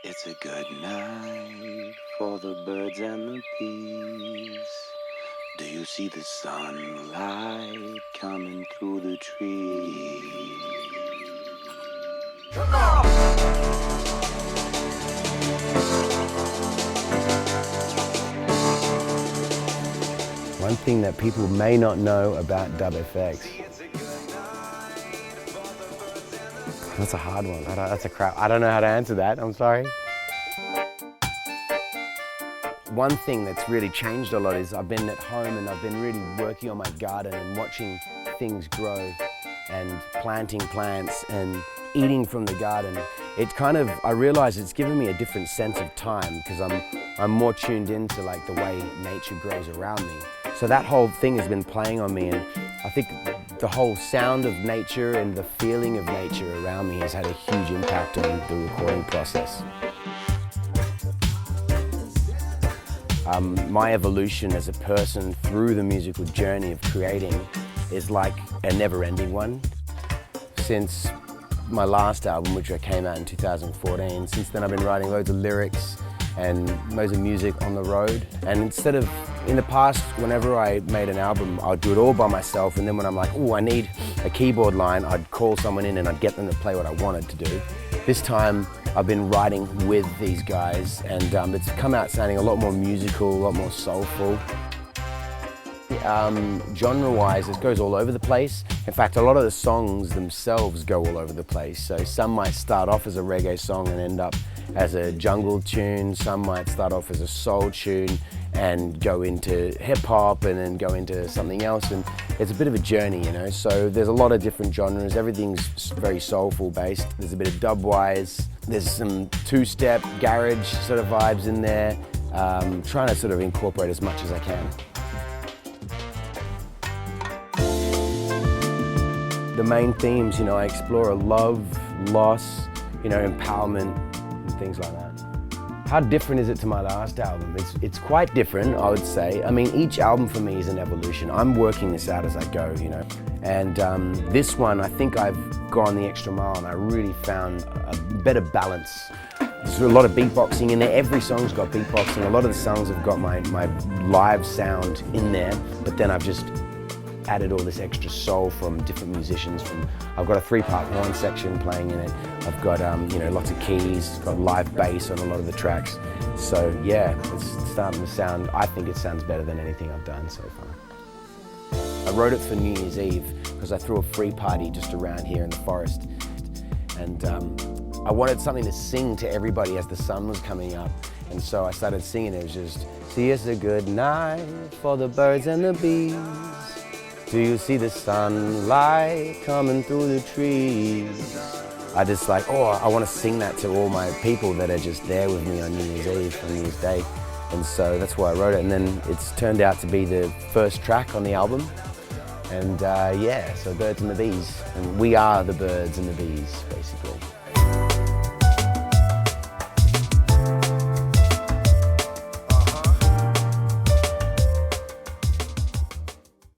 It's a good night for the birds and the bees. Do you see the sunlight coming through the trees? One thing that people may not know about DubFX. That's a hard one. That's a crap. I don't know how to answer that. I'm sorry. One thing that's really changed a lot is I've been at home and I've been really working on my garden and watching things grow and planting plants and eating from the garden. It kind of, I realize it's given me a different sense of time because I'm more tuned into like the way nature grows around me. So that whole thing has been playing on me, and I think the whole sound of nature and the feeling of nature around me has had a huge impact on the recording process. My evolution as a person through the musical journey of creating is like a never-ending one. Since my last album, which came out in 2014, since then I've been writing loads of lyrics and loads of music on the road. And instead of, in the past, whenever I made an album, I'd do it all by myself, and then when I'm like, oh, I need a keyboard line, I'd call someone in and I'd get them to play what I wanted to do. This time, I've been writing with these guys, and it's come out sounding a lot more musical, a lot more soulful. Genre-wise, it goes all over the place. In fact, a lot of the songs themselves go all over the place. So some might start off as a reggae song and end up as a jungle tune. Some might start off as a soul tune and go into hip-hop and then go into something else. And it's a bit of a journey, you know. So there's a lot of different genres. Everything's very soulful based. There's a bit of dubwise. There's some two-step garage sort of vibes in there. Trying to sort of incorporate as much as I can. The main themes, you know, I explore love, loss, you know, empowerment, and things like that. How different is it to my last album? It's quite different, I would say. I mean, each album for me is an evolution. I'm working this out as I go, you know. And this one, I think I've gone the extra mile and I really found a better balance. There's a lot of beatboxing in there. Every song's got beatboxing. A lot of the songs have got my live sound in there, but then I've just added all this extra soul from different musicians. I've got a 3-part horn section playing in it. I've got you know, lots of keys, got live bass on a lot of the tracks. So yeah, it's starting to sound, I think it sounds better than anything I've done so far. I wrote it for New Year's Eve because I threw a free party just around here in the forest. And I wanted something to sing to everybody as the sun was coming up. And so I started singing. It was just, see, it's a good night for the birds and the bees. Do you see the sunlight coming through the trees? I just like, oh, I want to sing that to all my people that are just there with me on New Year's Eve, on New Year's Day. And so that's why I wrote it. And then it's turned out to be the first track on the album. And yeah, so Birds and the Bees. And we are the birds and the bees, basically.